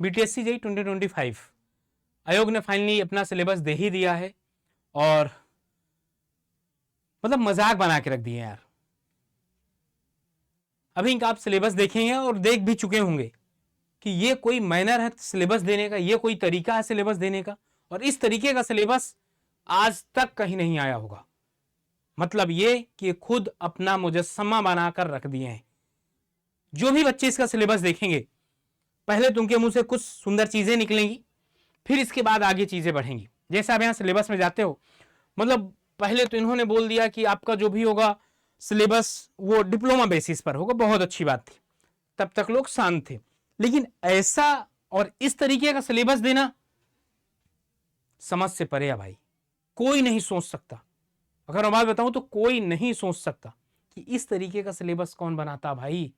BTSC JEE 2025 आयोग ने finally अपना सिलेबस दे ही दिया है और मतलब मजाक बना के रख दिए यार। अभी इनका आप सिलेबस देखेंगे और देख भी चुके होंगे कि ये कोई मैनर है सिलेबस देने का, ये कोई तरीका है सिलेबस देने का, और इस तरीके का सिलेबस आज तक कहीं नहीं आया होगा। मतलब ये कि खुद अपना मुजस्समा बनाकर रख दिए हैं। जो भी बच्चे इसका सिलेबस देखेंगे, पहले तो उनके मुंह से कुछ सुंदर चीजें निकलेंगी, फिर इसके बाद आगे चीजें बढ़ेंगी। जैसे आप यहां सिलेबस में जाते हो, मतलब पहले तो इन्होंने बोल दिया कि आपका जो भी होगा सिलेबस वो डिप्लोमा बेसिस पर होगा। बहुत अच्छी बात थी, तब तक लोग शांत थे। लेकिन ऐसा और इस तरीके का सिलेबस देना समझ से परे है भाई। कोई नहीं सोच सकता, अगर मैं बात बताऊं तो कोई नहीं सोच सकता कि इस तरीके का सिलेबस कौन बनाता भाई।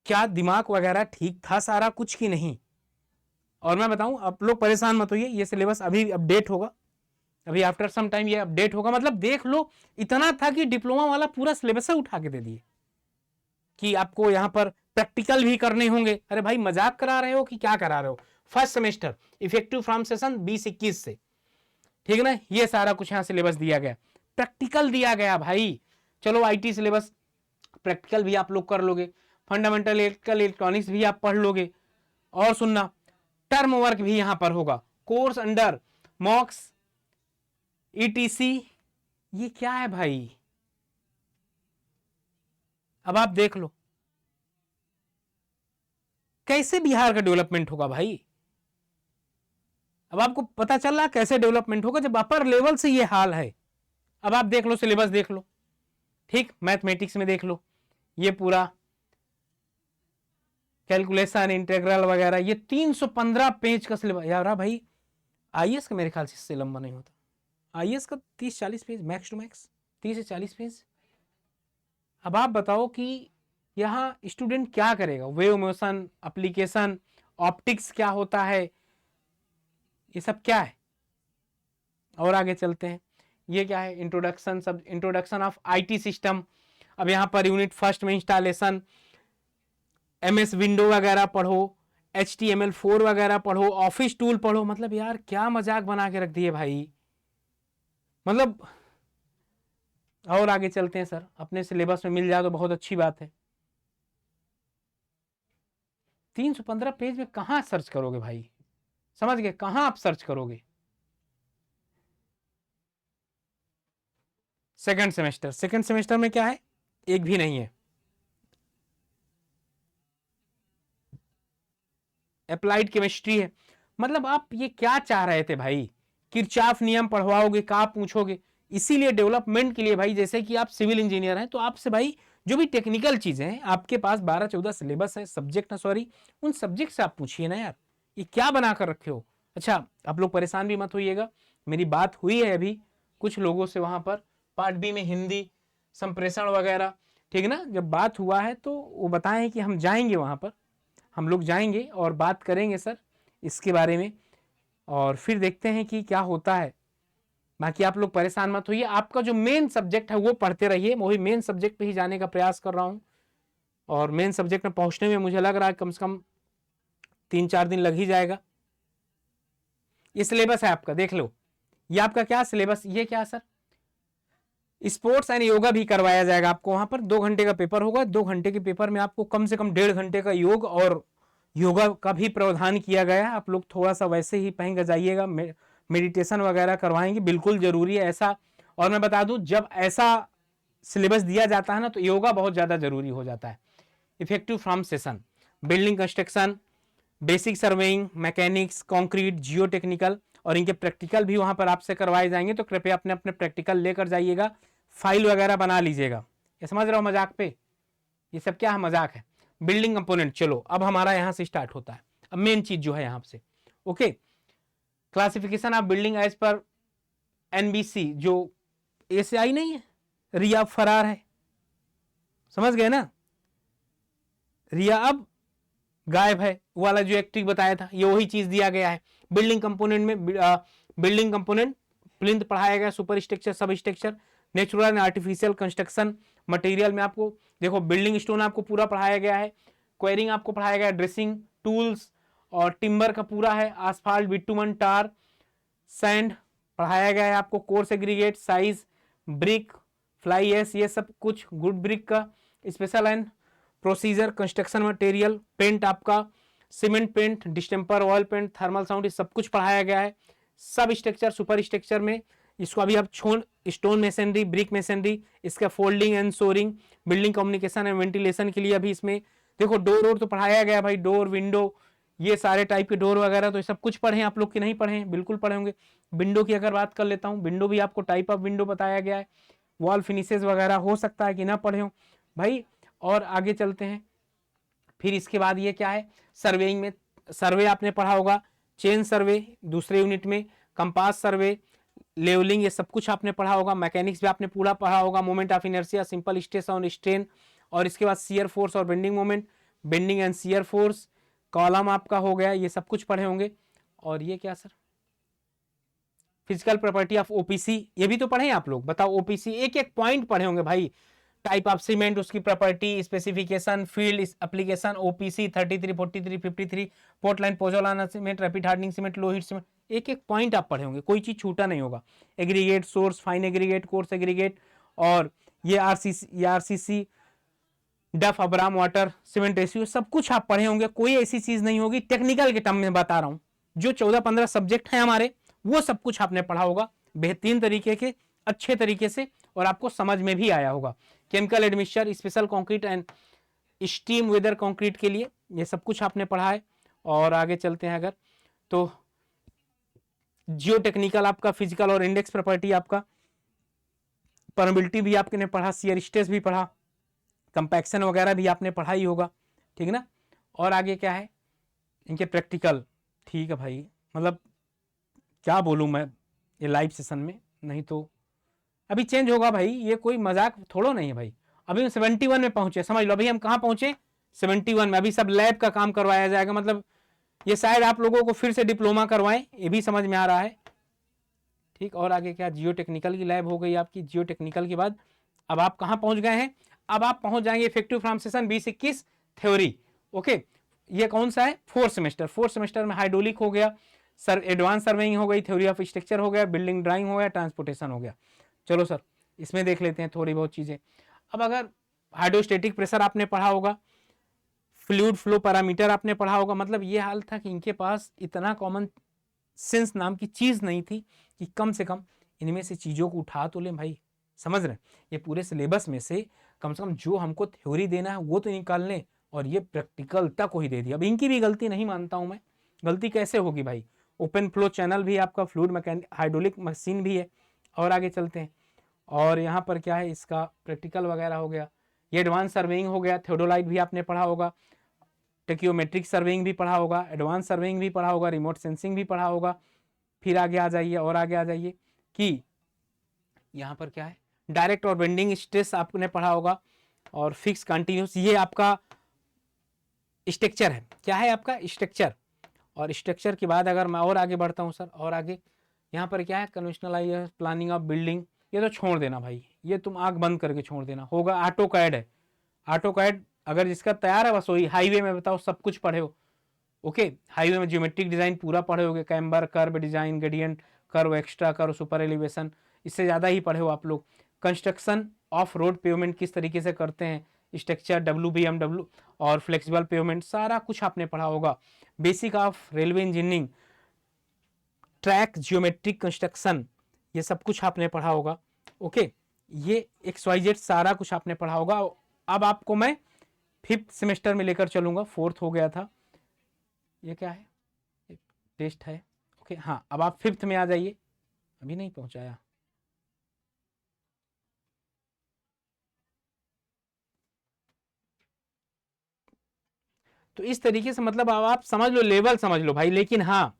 क्या दिमाग वगैरह ठीक था सारा कुछ की नहीं? और मैं बताऊं, आप लोग परेशान मत होइए, ये सिलेबस अभी अपडेट होगा, अभी आफ्टर सम टाइम ये अपडेट होगा। मतलब देख लो, इतना था कि डिप्लोमा वाला पूरा सिलेबस उठा के दे दिए कि आपको यहां पर प्रैक्टिकल भी करने होंगे। अरे भाई मजाक करा रहे हो कि क्या करा रहे हो? First semester effective from session 2021 से, ठीक है ना? ये सारा कुछ यहां सिलेबस दिया गया, प्रैक्टिकल दिया गया भाई। चलो आईटी सिलेबस प्रैक्टिकल भी आप लोग कर लोगे, फंडामेंटल इलेक्ट्रिकल इलेक्ट्रॉनिक्स भी आप पढ़ लोगे। और सुनना, टर्म वर्क भी यहां पर होगा, कोर्स अंडर मॉक्स ईटीसी। ये क्या है भाई? अब आप देख लो कैसे बिहार का डेवलपमेंट होगा भाई। अब आपको पता चल रहा कैसे डेवलपमेंट होगा जब अपर लेवल से ये हाल है। अब आप देख लो सिलेबस देख लो, ठीक, मैथमेटिक्स में देख लो, ये पूरा कैलकुलेशन इंटीग्रल वगैरह, ये 315 पेज का सिलेबस यार भाई। आईएएस का मेरे ख्याल से इससे लंबा नहीं होता, आईएएस का 30-40 पेज मैक्स टू मैक्स, 30 से 40 पेज। अब आप बताओ कि यहां स्टूडेंट क्या करेगा? वेव मोशन, एप्लीकेशन, ऑप्टिक्स क्या होता है, ये सब क्या है? और आगे चलते हैं, ये क्या है? इंट्रोडक्शन, सब इंट्रोडक्शन ऑफ आईटी सिस्टम। अब यहां पर यूनिट फर्स्ट में इंस्टॉलेशन, एमएस विंडो वगैरह पढ़ो, HTML4 वगैरह पढ़ो, ऑफिस टूल पढ़ो। मतलब यार क्या मजाक बना के रख दिए भाई। मतलब और आगे चलते हैं सर, अपने सिलेबस में मिल जाए तो बहुत अच्छी बात है। 315 पेज में कहां सर्च करोगे भाई? समझ गए? कहां आप सर्च करोगे? सेकंड सेमेस्टर में क्या है? एक भी नहीं है। अप्लाइड केमिस्ट्री है। मतलब आप ये क्या चाह रहे थे भाई? किरचॉफ नियम पढ़वाओगे, क्या पूछोगे? इसीलिए डेवलपमेंट के लिए भाई, जैसे कि आप सिविल इंजीनियर हैं तो आपसे भाई जो भी टेक्निकल चीजें हैं, आपके पास 12-14 सिलेबस है, सब्जेक्ट है, सॉरी, उन सब्जेक्ट से आप पूछिए ना यार, ये क्या बना कर रखे हो? अच्छा, आप लोग परेशान भी मत होइएगा, मेरी बात हुई है अभी कुछ लोगों से वहां पर पार्ट बी में हिंदी संप्रेषण वगैरह, ठीक है ना? जब बात हुआ है तो वो बताएं कि हम जाएंगे वहां पर, हम लोग जाएंगे और बात करेंगे सर इसके बारे में, और फिर देखते हैं कि क्या होता है। बाकी आप लोग परेशान मत होइए, आपका जो मेन सब्जेक्ट है वो पढ़ते रहिए। वही मेन सब्जेक्ट पे ही जाने का प्रयास कर रहा हूं, और मेन सब्जेक्ट में पहुंचने में मुझे लग रहा है कम से कम 3-4 दिन लग ही जाएगा। ये सिलेबस है आपका, देख लो। ये आपका क्या सिलेबस, ये क्या सर? स्पोर्ट्स एंड योगा भी करवाया जाएगा आपको वहां पर। 2 घंटे का पेपर होगा, 2 घंटे के पेपर में आपको कम से कम 1.5 घंटे का योग और योगा का भी प्रावधान किया गया है। आप लोग थोड़ा सा वैसे ही पहन कर जाइएगा, मेडिटेशन वगैरह करवाएंगे, बिल्कुल जरूरी है ऐसा। और मैं बता दूं, जब ऐसा सिलेबस दिया जाता है ना तो योगा बहुत ज्यादा जरूरी हो जाता है। Effective from session, building construction, basic surveying, mechanics, concrete, Jio technical, और इनके प्रैक्टिकल भी वहां पर आपसे करवाए जाएंगे। तो कृपया अपने अपने प्रैक्टिकल लेकर जाइएगा, फाइल वगैरह बना लीजिएगा। ये समझ रहे हो मजाक पे? ये सब क्या है? मजाक है। बिल्डिंग कंपोनेंट, चलो अब हमारा यहां से स्टार्ट होता है। अब मेन चीज जो है यहां से, okay, classification of building as पर NBC, जो ACI नहीं है, रिया फरार है, समझ गए ना? रिया अब गायब है, वाला जो एक्टिव बताया था, ये वही चीज दिया गया है। बिल्डिंग कंपोनेंट में बिल्डिंग कंपोनेंट प्लिंथ पढ़ाया गया, सुपर स्ट्रक्चर, सब structure, natural and artificial construction material में आपको देखो बिल्डिंग स्टोन आपको पूरा पढ़ाया गया है, क्वेरिंग आपको पढ़ाया गया, ड्रेसिंग टूल्स और टिम्बर का पूरा है, आसफाल्ट, बिटुमन, टार, सैंड पढ़ाया गया है आपको, coarse aggregate, size, brick, fly ash, ये सब कुछ, गुड ब्रिक का, special and procedure, construction material, paint आपका, cement paint, distemper, oil paint, thermal sound, ये सब कुछ पढ़ाया गया है। सब स्ट्रक्चर, सुपर स्ट्रक्चर में इसको अभी आप छोड़, स्टोन मेसनरी, ब्रिक मेसनरी, इसका folding and shoring, building communication and ventilation के लिए अभी इसमें देखो डोर और तो पढ़ाया गया भाई, डोर विंडो, ये सारे टाइप के डोर वगैरह तो ये सब कुछ पढ़े आप लोग की नहीं पढ़े हैं, बिल्कुल पढ़े होंगे। विंडो की अगर बात कर लेता हूँ, विंडो भी आपको टाइप ऑफ विंडो बताया गया है, वॉल फिनिशेस वगैरह हो सकता है कि ना पढ़े हो भाई। और आगे चलते हैं, फिर इसके बाद ये क्या है, सर्वेइंग में सर्वे आपने पढ़ा होगा, चेन सर्वे दूसरे यूनिट में, कंपास सर्वे, लेवलिंग, ये सब कुछ आपने पढ़ा होगा। मैकेनिक्स भी आपने पूरा पढ़ा होगा, moment of inertia, simple stress on strain, और इसके बाद शियर फोर्स और bending moment, bending and shear force, column आपका हो गया, ये सब कुछ पढ़े होंगे। और ये क्या sir, physical property of OPC, ये भी तो पढ़े हैं आप लोग, बताओ ओपीसी, एक एक पॉइंट पढ़े होंगे भाई, टाइप ऑफ सीमेंट, उसकी property, specification, field application, OPC 33, 43, 53, Portland pozzolana cement, rapid hardening cement, low heat cement, एक एक पॉइंट आप पढ़े होंगे, कोई चीज छूटा नहीं होगा। Aggregate, source, fine aggregate, coarse aggregate, और ये आरसीसी, डफ, अब्राम वाटर, सीमेंट रेशियो, सब कुछ आप पढ़े होंगे, कोई ऐसी चीज नहीं होगी। टेक्निकल के टर्म में बता रहा हूं, जो 14-15 सब्जेक्ट हैं हमारे, वो सब कुछ आपने पढ़ा होगा बेहतरीन तरीके के, अच्छे तरीके से, और आपको समझ में भी आया होगा। Chemical admixture, special concrete and steam weather concrete के लिए, ये सब कुछ आपने पढ़ा है। और आगे चलते हैं अगर, तो जियो टेक्निकल आपका, फिजिकल और इंडेक्स प्रॉपर्टी आपका, परमिबिलिटी भी आपने पढ़ा, शियर स्ट्रेस भी पढ़ा, कंपैक्शन वगैरह भी आपने पढ़ा ही होगा, ठीक है ना। और आगे क्या है, इनके प्रैक्टिकल, ठीक है भाई, मतलब क्या बोलूं मैं ये लाइव सेशन में, नहीं तो अभी चेंज होगा भाई, ये कोई मजाक थोड़ा नहीं है भाई। अभी हम 71 में पहुंचे, समझ लो अभी हम कहाँ पहुंचे, 71 में। अभी सब लैब का काम करवाया जाएगा, मतलब ये शायद आप लोगों को फिर से डिप्लोमा करवाएं, ये भी समझ में आ रहा है, ठीक। और आगे क्या, जियो टेक्निकल की लैब हो गई आपकी। जियो टेक्निकल के बाद अब आप कहाँ पहुंच गए हैं, अब आप पहुंच जाएंगे effective from session 20-21 theory, okay. ये कौन सा है, फोर्थ सेमेस्टर। फोर्थ सेमेस्टर में हाइड्रोलिक हो गया, सर एडवांस सर्वेइंग हो गई, थ्योरी ऑफ स्ट्रक्चर हो गया, बिल्डिंग ड्राइंग हो गया, ट्रांसपोर्टेशन हो गया। चलो सर इसमें देख लेते हैं थोड़ी बहुत चीजें। अब अगर हाइड्रोस्टेटिक प्रेशर आपने पढ़ा होगा, फ्लूइड फ्लो पैरामीटर आपने पढ़ा होगा, मतलब ये हाल था कि इनके पास इतना कॉमन सेंस नाम की चीज नहीं थी कि कम से कम इनमें से चीजों को उठा तो ले भाई, समझ रहे हैं। ये पूरे सिलेबस में से कम जो हमको थ्योरी देना है वो तो निकाल लें, और ये प्रैक्टिकल तक को ही दे दिया। अब इनकी भी गलती नहीं मानता हूं मैं, गलती कैसे होगी भाई, ओपन फ्लो चैनल भी आपका, फ्लूइड मैकेनिक हाइड्रोलिक मशीन भी है। और आगे चलते हैं, और यहाँ पर क्या है, इसका प्रैक्टिकल वगैरह हो गया, ये एडवांस सर्वेइंग हो गया, थियोडोलाइट भी आपने पढ़ा होगा, टेक्योमेट्रिक सर्वेइंग भी पढ़ा होगा, एडवांस सर्वेइंग भी पढ़ा होगा, रिमोट सेंसिंग भी पढ़ा होगा। फिर आगे आ जाइए, और आगे आ जाइए कि यहाँ पर क्या है, डायरेक्ट और बेंडिंग स्ट्रेस आपने पढ़ा होगा, और फिक्स कंटिन्यूस, ये आपका स्ट्रक्चर है, क्या है आपका स्ट्रक्चर। और स्ट्रक्चर के बाद अगर मैं और आगे बढ़ता हूँ सर, और आगे यहाँ पर क्या है, कन्वेंशनल प्लानिंग ऑफ बिल्डिंग, ये तो छोड़ देना भाई, ये तुम आंख बंद करके छोड़ देना। होगा ऑटो कैड है, ऑटो कैड अगर जिसका तैयार है बस वही। हाईवे में बताओ सब कुछ पढ़े हो, ओके। हाईवे में ज्योमेट्रिक डिजाइन पूरा पढ़े होगे, camber, curve design, gradient, curve, extra curve, super elevation, इससे ज़्यादा ही पढ़े हो आप लोग। कंस्ट्रक्शन ऑफ रोड पेवमेंट किस तरीके से करते हैं, स्ट्रक्चर, WBMW और फ्लेक्सिबल पेवमेंट, सारा कुछ आपने पढ़ा होगा। Basic of railway engineering, track geometric construction, ये सब कुछ आपने पढ़ा होगा, ओके। ये XYZ सारा कुछ आपने पढ़ा होगा। अब आपको मैं 5th सेमेस्टर में लेकर चलूंगा, 4th हो गया था, ये क्या है, टेस्ट है, ओके। हाँ अब आप 5th में आ जाइए, अभी नहीं पहुंचाया, तो इस तरीके से मतलब अब आप समझ लो, लेवल समझ लो भाई। लेकिन हाँ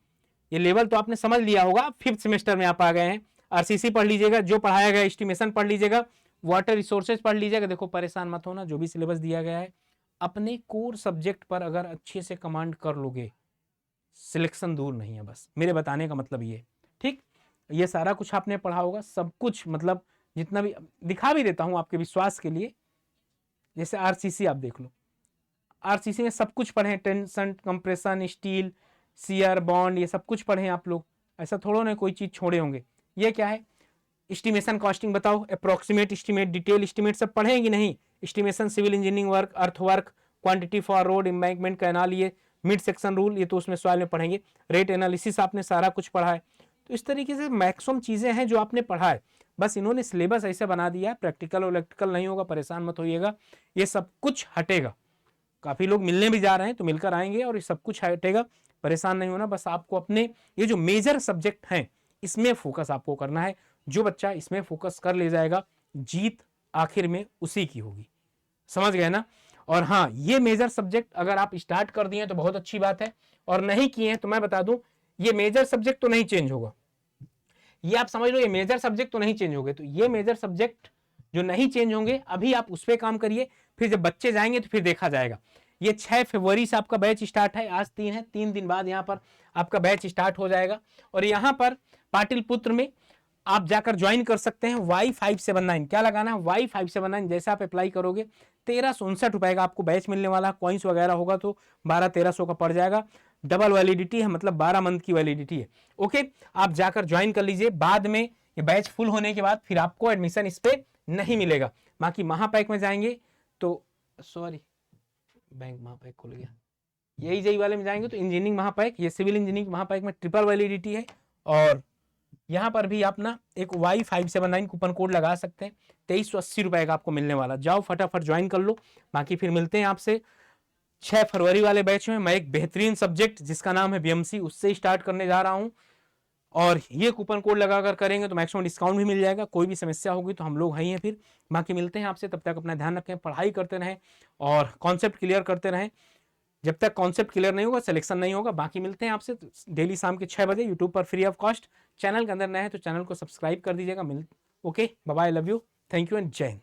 ये लेवल तो आपने समझ लिया होगा, 5th सेमेस्टर में आप आ गए हैं। आरसीसी पढ़ लीजिएगा, जो पढ़ाया गया, एस्टिमेशन पढ़ लीजिएगा, वाटर रिसोर्सेज पढ़ लीजिएगा। देखो परेशान मत होना, जो भी सिलेबस दिया गया है अपने कोर सब्जेक्ट पर अगर अच्छे से कमांड कर लोगे, सिलेक्शन दूर नहीं है, बस मेरे बताने का मतलब ये, ठीक। ये सारा कुछ आपने पढ़ा होगा, सब कुछ, मतलब जितना भी दिखा भी देता हूं आपके विश्वास के लिए। जैसे आरसीसी आप देख लो, आरसीसी में सब कुछ पढ़े, tension, compression, steel, shear, bond, ये सब कुछ पढ़े आप लोग, ऐसा थोड़ा ना कोई चीज छोड़े होंगे। ये क्या है, एस्टिमेशन कॉस्टिंग बताओ, अप्रोक्सीमेट एस्टिमेट, डिटेल एस्टिमेट सब पढ़ेंगे नहीं। Estimation, civil engineering work, earth work, quantity for road, embankment, canal, ये मिड सेक्शन रूल, ये तो उसमें सवाल में पढ़ेंगे। रेट एनालिसिस आपने सारा कुछ पढ़ा है। तो इस तरीके से मैक्सिमम चीजें हैं जो आपने पढ़ा है, बस इन्होंने सिलेबस ऐसे बना दिया है, प्रैक्टिकल और इलेक्ट्रिकल नहीं होगा, परेशान मत होइएगा, ये सब कुछ हटेगा। काफी लोग मिलने भी जा रहे हैं तो मिलकर आएंगे और ये सब कुछ हटेगा, परेशान नहीं होना। बस आपको अपने ये जो मेजर सब्जेक्ट हैं इसमें फोकस आपको करना है। जो बच्चा इसमें फोकस कर ले जाएगा, जीत आखिर में उसी की होगी, समझ गए ना। और हाँ, ये मेजर सब्जेक्ट अगर आप स्टार्ट कर दिए तो बहुत अच्छी बात है, और नहीं किए हैं तो मैं बता दूं, ये मेजर सब्जेक्ट तो नहीं चेंज होगा, ये आप समझ लो, ये मेजर सब्जेक्ट तो नहीं चेंज होंगे। तो ये मेजर सब्जेक्ट जो नहीं चेंज होंगे, अभी आप उस पर काम करिए, फिर जब बच्चे जाएंगे तो फिर देखा जाएगा। ये 6 फरवरी से आपका बैच स्टार्ट है, आज 3 है, 3 दिन बाद यहाँ पर आपका बैच स्टार्ट हो जाएगा। और यहाँ पर पाटिलपुत्र में आप जाकर ज्वाइन कर सकते हैं। Y579 क्या लगाना है, Y579 जैसे आप अप्लाई करोगे 1359 रुपए का आपको बैच मिलने वाला है। कॉइन्स वगैरह होगा तो 1200-1300 का पड़ जाएगा। डबल वैलिडिटी है, मतलब 12 मंथ की वैलिडिटी है। ओके, आप जाकर ज्वाइन कर लीजिए। बाद में ये बैच फुल होने के बाद फिर आपको एडमिशन इस पे नहीं मिलेगा। बाकी महापैक में जाएंगे तो, सॉरी बैंक महापैक खुल गया, यही जेई वाले में जाएंगे तो इंजीनियरिंग महापैक, ये सिविल इंजीनियरिंग महापैक में ट्रिपल वैलिडिटी है। और यहाँ पर भी आप ना एक Y579 कूपन कोड लगा सकते हैं, 2380 रुपए का आपको मिलने वाला। जाओ फटाफट ज्वाइन कर लो। बाकी फिर मिलते हैं आपसे 6 फरवरी वाले बैच में। मैं एक बेहतरीन सब्जेक्ट जिसका नाम है बीएमसी, उससे स्टार्ट करने जा रहा हूँ, और ये कूपन कोड लगाकर करेंगे तो मैक्सिमम डिस्काउंट भी मिल जाएगा। कोई भी समस्या होगी तो हम लोग हैं फिर। बाकी मिलते हैं आपसे, तब तक अपना ध्यान रखें, पढ़ाई करते रहें और कॉन्सेप्ट क्लियर करते रहें। जब तक कॉन्सेप्ट क्लियर नहीं होगा सिलेक्शन नहीं होगा। बाकी मिलते हैं आपसे डेली शाम के 6 बजे यूट्यूब पर फ्री ऑफ कॉस्ट। चैनल के अंदर नए हैं तो चैनल को सब्सक्राइब कर दीजिएगा। Okay, bye bye, love you, thank you and जय हिंद।